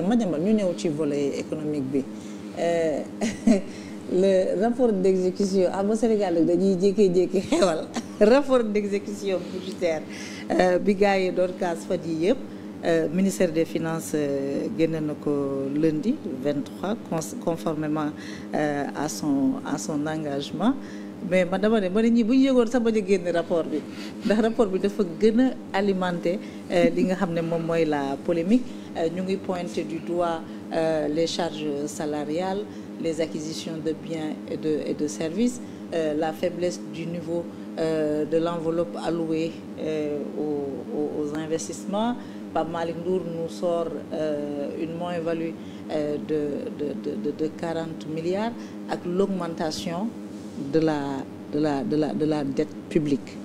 Madiambal ñu ñëw ci volet économique bi le rapport d'exécution ba Sénégal nag dañuy jékki-jékki xewal rapport d'exécution budgétaire bi gars yi doon kaas fan yi yëpp ministère des finances génne na ko lundi 23 conformément à son engagement. mais ma dama ne ñi bu ñu yëgoon sax bañ a génne rapport bi ndax rapport bi dafa gën a alimenter li nga xam ne moom mooy la polémique ñu ngi pointer du doigt les charges salariales, les acquisitions de biens et de services, la faiblesse du niveau de l'enveloppe allouée aux investissements. Pape Malick Ndour nous sort une moins-value de 40 milliards ak l'augmentation de la dette publique.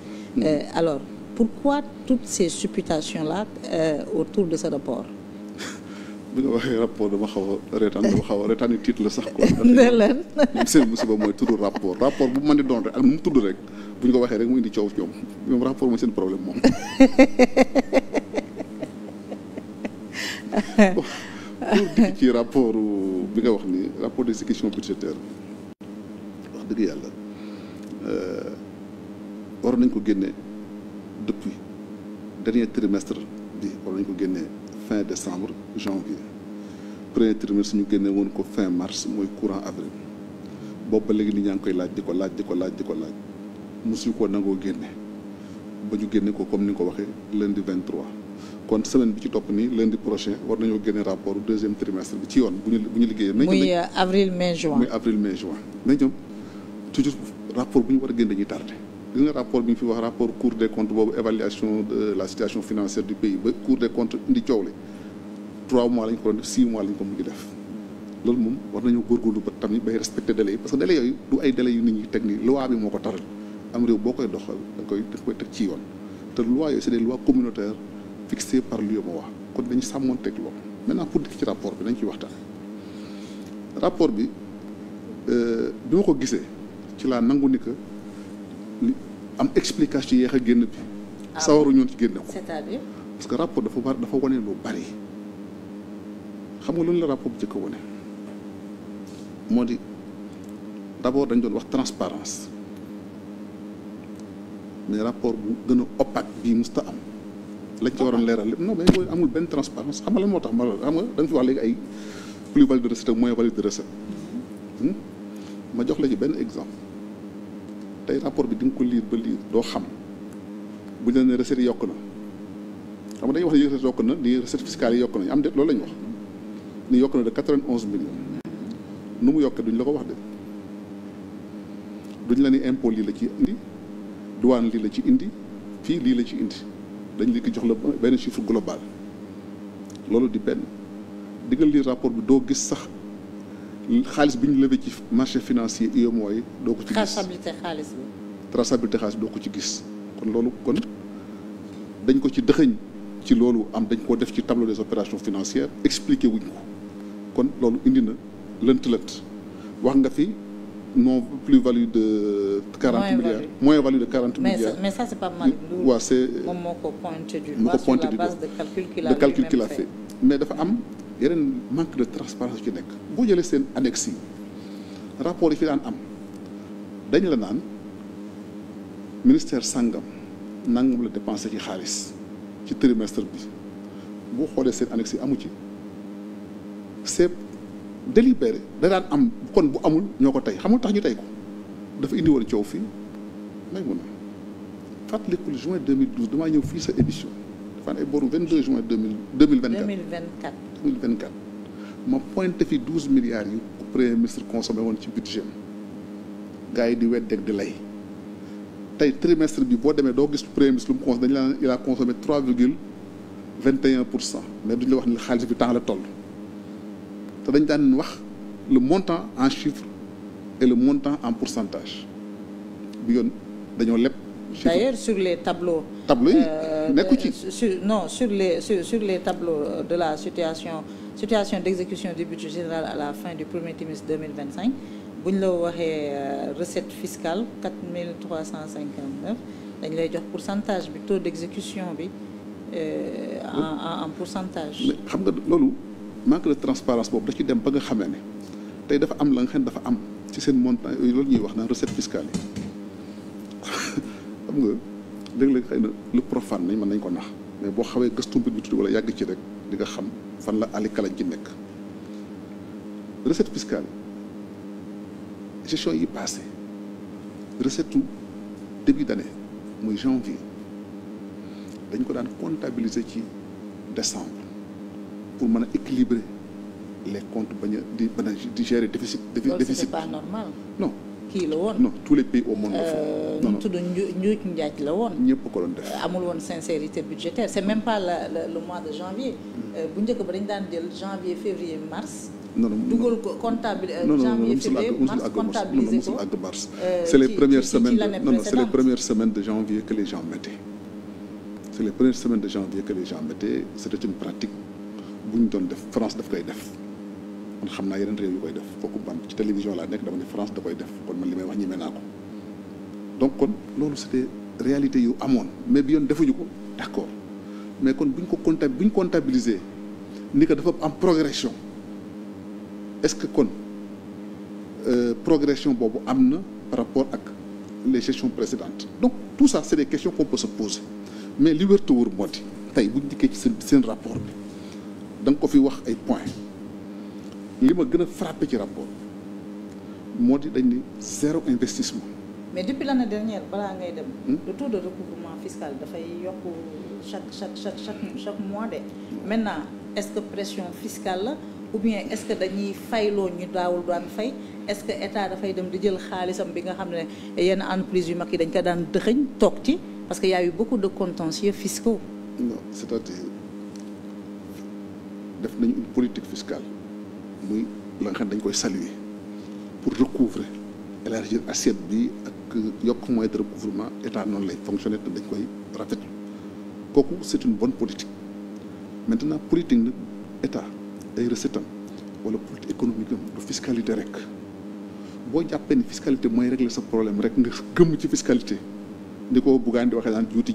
Alors, pourquoi toutes ces supputations-là autour de ce rapport? bi nga waxee rapport dama xaw a reetaan yu titre la sax quoi. ñoom seen musiba mooy tudd rapport bu mën di doon rek ak mu tudd rek bu ñu ko waxee rek mu indi coow ñoom rapport mooy seen problème moom. pour dikk ci rapport bi nga wax ni rapport d'exécution budgétaire wax dëgg yàlla waroon nañ ko génne depuis dernier trimestre bi waroon nañ ko génne fin décembre janvier premier trimestre ñu génne woon ko fin mars mooy courant avril boobu ba léegi nit ñaa ngi koy laaj di ko laaj mosuñu ko nangoo génne ba ñu génne ko comme ni nga ko waxee lundi 23 kon semaine bi ci topp nii lundi prochain war nañoo génne rapport deuxième trimestre bi ci yoon bu ñu liggéeyee. muy avril mai juin mais ñoom toujours rapport bu ñu war a génne dañuy tardé. gis nga rapport bi ñu fi wax rapport Cour des comptes boobu évaluation de la situation financière du pays ba Cour des comptes indi coow li 3 mois lañ ko doon def 6 mois lañ ko mujj def loolu moom war nañoo góorgóorlu ba tamit bay respecté délai yi parce que délai yooyu du ay délai yu nit ñi teg nii loi bi moo ko taral am réew boo koy doxal da koy teg ci yoon te loi yooyu c'est des lois communautaires fixées par l'UEMOA kon dañu sàmmoon teg loolu maintenant pour dikk ci rapport bi nañ ciy waxtaan rapport bi bi ma ko gisee ci laa nangu ni que am explication yéex a génn bi sawaru ñoon ci génne ko c'est-à-dire parce que rapport dafa wane lu bari xam nga loolu la rapport bu jëkk a wane moo di d'abord dañ doon wax transparence mais rapport bu gën a opaque bii musta am lañ ci waroon leeral lépp non mais mooy amul benn transparence xam nga lan moo tax xam nga da nga fi wax léegi ay plus-value de recette ak moins-value de recette ma jox la ci benn exemple tey rapport bi di nga ko lire ba lire doo xam bu ñu nee recettes yi yokk na xam nga dañuy wax ne recette yokk na ni recette fiscale yi yokk nañu am déet loolu la ñu wax ni yokk na de 91 millions nu mu yokkee duñ la ko wax de duñ la ni impôt lii la ci indi douane lii la ci indi fii lii la ci indi dañ li ko jox la benn chiffre global loolu di benn di nga lire rapport bi doo gis sax xaalis bi ñu levé ci marché financier UEMOA yi doo ko ci gis traçabilité xaalis bi doo ko ci gis kon loolu kon dañ ko ci dëxëñ ci loolu am dañ koo def ci tableau des opérations financières expliqué wuñ ko kon loolu indi na lënt wax nga fi non plus-value de 40 milliards moins-value de 40 milliards mais ça c'est pas mal waaw c'est moom moo ko pointé du doigt sur la base de calcul qu'il a fait mais dafa am yeneen manque de transparence ci nekk boo jëlee seen annexe yi rapport yi fi daan am dañ la naan ministère sangam nangam la dépensé ci xaalis ci trimestre bi boo xoolee seen annexe yi amu ci c'est délibéré da daan am kon bu amul ñoo ko tey xamul tax ñu tey ko dafa indi woon coow fii may mun a fàttalikul juin 2012 damaa ñëw fii sa émission dafa am ay booru 22 juin 2024 ma pointé fi 12 milliards yu premier ministre consommé woon ci budget gars yi di weddeeg di lay tey trimestre bi boo demee doo gis premier ministre lu mu consommé dañu la il a consommé 3,21%, mais duñu la wax ni xaalis bi temps la toll te dañ daan wax le montant en chiffres et le montant en pourcentage bi yoon dañoo leb. D'ailleurs sur les tableaux yi nekku ci sur les tableaux de la situation d'exécution du budget général à la fin du premier trimestre 2025 bu ñu la waxee recette fiscale 4359 dañ lay jox pourcentage bi taux d'exécution bi en pourcentage. mais xam nga loolu manque de transparence boobu da ci dem ba nga xamee ne tey dafa am la nga xam ne dafa am ci seen montant yooyu loolu ñuy wax naan recette fiscale yi xam nga léeg-léeg xëy na lu profane nañ mën nañ ko nax mais boo xawee gëstu mbir mi tuuti wala yàgg ci rek di nga xam fan la ali kalañ ci nekk recette fiscale gestion yi passé recette tout début d'année muy janvier dañ ko daan comptabiliser ci décembre pour mën a équilibrer les comptes bañ a di gérer déficit. déficit c'est pas normal. non kii la woon non tous les pays au monde. non non tudd njuuj njaaj la woon. ñëpp ko doon def. amul woon sincérité budgétaire c'est même pas le mois de janvier. bu njëkk ba dañ daan jël janvier février mars. non non dugal ko comptabiliser janvier février mars comptabiliser ko mars. c'est les premières semaines c'est les premières semaines de janvier que les gens mettaient. c'est les premières semaines de janvier que les gens mettaient c'était une pratique bu ñu doon def France daf koy def man xam naa yeneen réew yu koy def kooku man ci télévision laa nekk dama ne France da koy def kon man li may wax ñi mee naa ko donc kon loolu c'était réalité yu amoon mais bi yoon defuñu ko d'accord mais kon bu ñu comptabiliser ni que dafa am progression est-ce que kon progression boobu am na par rapport ak les gestions précédentes donc tout ça c'est des questions qu'on peut se poser mais li wér te wóor moo di tey bu ñu dikkee ci seen rapport bi da nga ko fi wax ay points li ma gën a frappé ci rapport moo di dañ ni zéro investissement. mais depuis l'année dernière balaa ngay dem. le taux de recouvrement fiscal dafay yokk chaque mois de. maintenant est-ce que pression fiscale la ou bien est-ce que dañuy fayloo ñu daawul daan fay est-ce que état dafay dem di jël xaalisam bi nga xam ne yenn entreprise yu mag yi dañ ko daan dëxëñ toog ci parce que y a eu beaucoup de contentieux fiscaux. non c'est-à-dire def nañu une politique fiscale muy la nga xam ne dañ koy saluer pour recouvrer élargir assiette bi ak yokk moyen de recouvrement état noonu lay fonctionner te dañ koy rafetlu kooku c'est une bonne politique maintenant politique nag état ay recettes am wala politique économique am du fiscalité rek boo jàppee ni fiscalité mooy régler sa problème rek nga gëmm ci fiscalité ni ko buggaan di waxee naan juuti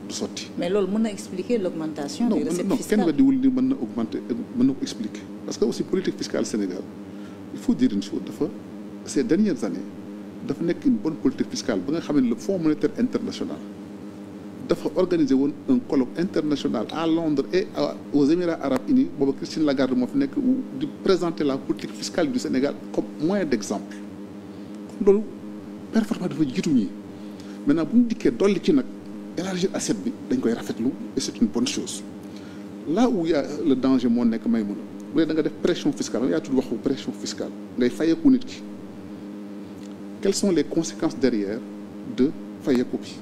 du sotti. mais loolu mën na expliquer l'augmentation des recettes fiscales. non kenn weddiwul ni mën na augmenter mën na ko expliquer parce que aussi politique fiscale Sénégal il faut dire une chose dafa ces dernières années dafa nekk une bonne politique fiscale ba nga xam ne le Fonds monétaire international dafa organiser woon un colloque international à Londres et aux Émirats arabes unis booba Christine Lagarde moo fi nekk di présenter la politique fiscale du Sénégal comme moyen d'exemple kon loolu performance dafa jiitu ñi maintenant bu ñu dikkee dolli ci nag élargir assiette bi dañ koy rafetlu et c'est une bonne chose là où il y a le danger moo nekk may mun a bu dee da nga def pression fiscale yaa tudd waxu pression fiscale ngay fayeeku nit ki quelles sont les conséquences derrière de fayeeku bi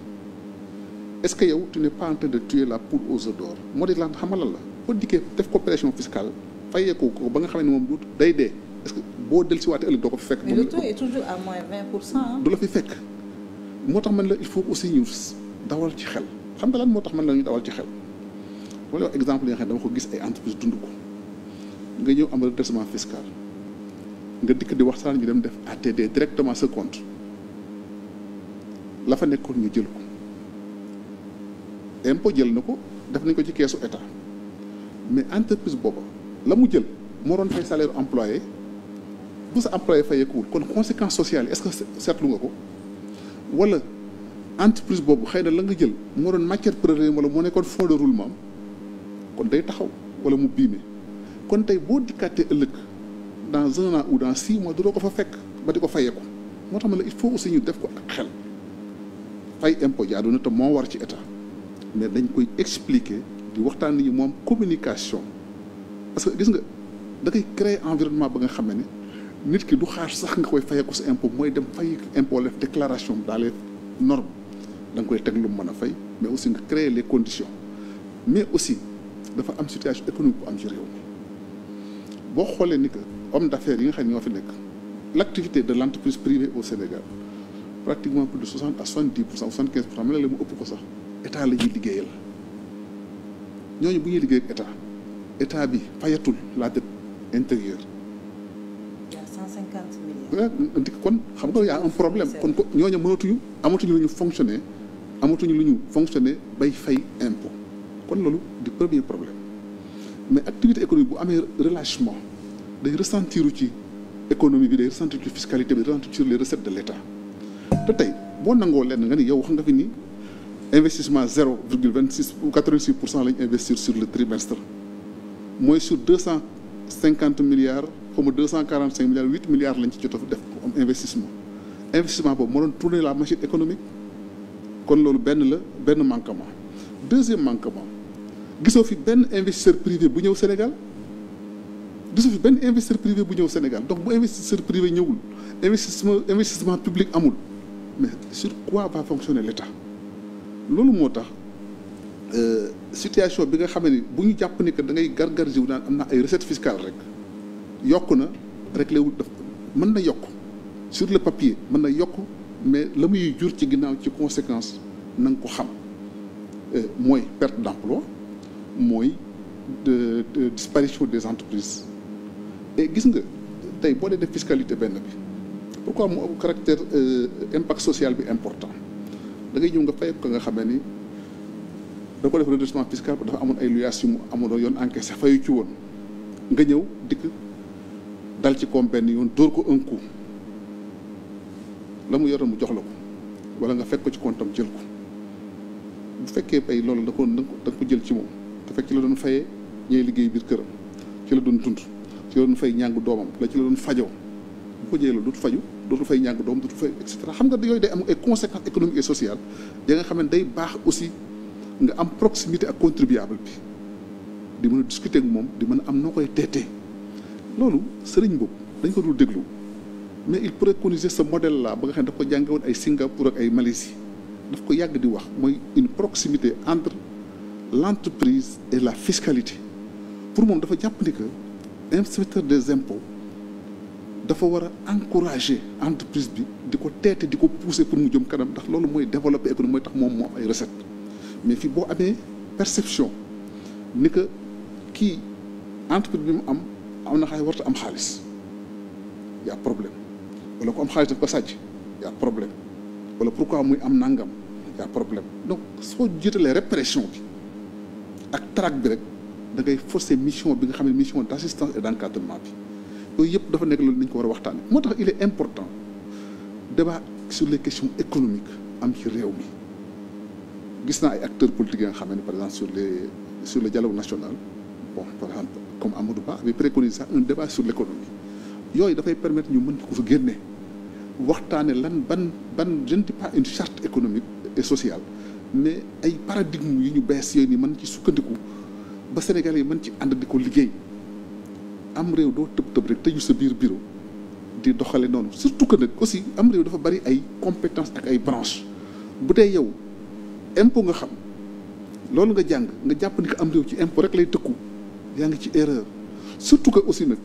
est-ce que yow tu n'es pas en train de tuer la poule aux œufs d'or moo di lan xamal la boo dikkee def ko pression fiscale fayeeku ko ba nga xam ne moom du day dee est-ce que boo dellusiwaatee ëllëg doo ko fi fekk. mais le taux est toujours à moins 20%. du la fi fekk moo tax man la il faut aussi ñu dawal ci xel xam nga lan moo tax man la ñu dawal ci xel wala wax exemple yi nga xam ne dama ko gis ay entreprise dund ko nga ñëw am redressement fiscal nga dikk di waxtaan ñu dem def ATD directement sa compte la fa nekkoon ñu jël ko impôt jël na ko def nañ ko ci keesu état mais entreprise booba la mu jël moo doon fay salaire employé bu sa employé fayeekuwul kon conséquence sociale est-ce que seetlu nga ko wala entreprise boobu xëy na la nga jël moo doon matière première wala moo nekkoon fond de roulement kon day taxaw wala mu biime kon tey boo dikkaatee ëllëg dans 1 an ou dans 6 mois doo ko fa fekk ba di ko fayeeku moo tax ma la il faut aussi ñu def ko ak xel fay impôt jaadu na te moo war ci état mais dañ koy expliquer di waxtaan nit ñi moom communication parce que gis nga da koy créer environnement ba nga xam ne nit ki du xaar sax nga koy fayeeku sa impôt mooy dem fay impôt def déclaration dans les normes da nga koy teg lu mu mën a fay mais aussi nga créer les conditions mais aussi dafa am situation économique bu am ci réew mi boo xoolee ni que homme d'affaires yi nga xam ne ñoo fi nekk l'activité de l'entreprise privée au Sénégal pratiquement plus de 60 à 70% 75% mel na la mu ëpp ko sax état la ñuy liggéeyal ñooñu bu ñuy liggéey ak état bi fayatul la dette intérieure. Il y a 150 milliards. kon xam nga y a un problème kon ko ñooñu amatuñu lu ñu fonctionner bay fay impôt kon loolu di premier problème mais activité économique bu amee relâchement day ressentir ci économie bi, day ressentir ci fiscalité bi, day ressentir sur les recettes de l'État. te tey boo nangoo lenn nga ni yow wax nga fi ni investissement 0,26 ou 86% lañ investir sur le trimestre mooy sur 250 milliards comme 245 milliards 8 milliards lañ ci jot a def am investissement boobu moo doon tourner la machine économique. kon loolu benn manquement. Deuxième manquement, gisoo fi benn investisseur privé bu ñëw Sénégal donc bu investisseur privé ñëwul investissement public amul mais sur quoi va fonctionner l'État. loolu moo tax situation bi nga xam ne bu ñu jàpp ni que da ngay gargar jiw naan am na ay recettes fiscales rek yokk na réglé wul daf mën na yokk sur le papier mën na yokk mais la muy jur ci ginnaaw ci conséquence na nga ko xam mooy perte d'emploi mooy de disparition des entreprises. et gis nga tey boo dee def fiscalité benn bi pourquoi mu am caractère impact social bi important da ngay ñëw nga fay ko nga xamee ni da ko def redressement fiscal dafa amoon ay luyaas yu mu amoon yoon encaissé fayu ci woon nga ñëw dikk dal ci koom benn yoon dóor ko un coup la mu yoroon mu jox la ko wala nga fekk ko ci comptam jël ko bu fekkee pay loolu da ko jël ci moom te fekk ci la doon fayee ñooy liggéey biir këram ci la doon dund ci la doon fay ñàngu doomam la ci la doon fajoo bu ko jëlee la dootu faju dootu fay ñàngu doomam dootu fay et cetera xam nga yooyu day am ay conséquences économiques et sociales ya nga xam ne day baax aussi nga am proximité ak contribuable bi di mën a discuter ak moom di mën a am noo koy teetee loolu sëriñ boobu dañ ko dul déglu mais il préconisait ce modèle là ba nga xam ne daf ko jànge woon ay Singapour ak ay Malaisie daf ko yàgg di wax mooy une proximité entre l'entreprise et la fiscalité. Pour moom dafa jàpp ni que inspecteur des impôts dafa war a encourager entreprise bi di ko teete di ko pousser pour mu jëm kanam ndax loolu mooy développer économie mooy tax moom moo am ay recettes mais fii boo amee perception ni que kii entreprise bi mu am na xaalis warta am xaalis y a problème wala ko am xaalis daf ko sàcc y a problème wala pourquoi muy am nangam y a problème donc soo jiitalee répression bi ak traque bi rek da ngay forcer mission bi nga xam ne mission d'assistance et d'encadrement bi yooyu yëpp dafa nekk loolu nañ ko war a waxtaane moo tax il est important débat sur les questions économiques am ci réew mi gis naa ay acteurs politiques yi nga xam ne par exemple sur le dialogue national bon par exemple comme Amadou Ba avait préconisé sax un débat sur l'économie yooyu dafay permettre ñu mën ko fa génne waxtaane lan ban je ne dis pas une charte économique et sociale mais ay paradigme yu ñu bees yooyu ni mën ci sukkandiku ba Sénégal yi mën ci ànd di ko liggéey am réew doo tëb rek tëju sa biir bureau di doxale noonu surtout que nag aussi am réew dafa bari ay compétences ak ay branches bu dee yow impôt nga xam loolu nga jàng nga jàpp ni ko am réew ci impôt rek lay tëkku yaa ngi ci erreur surtout que aussi nag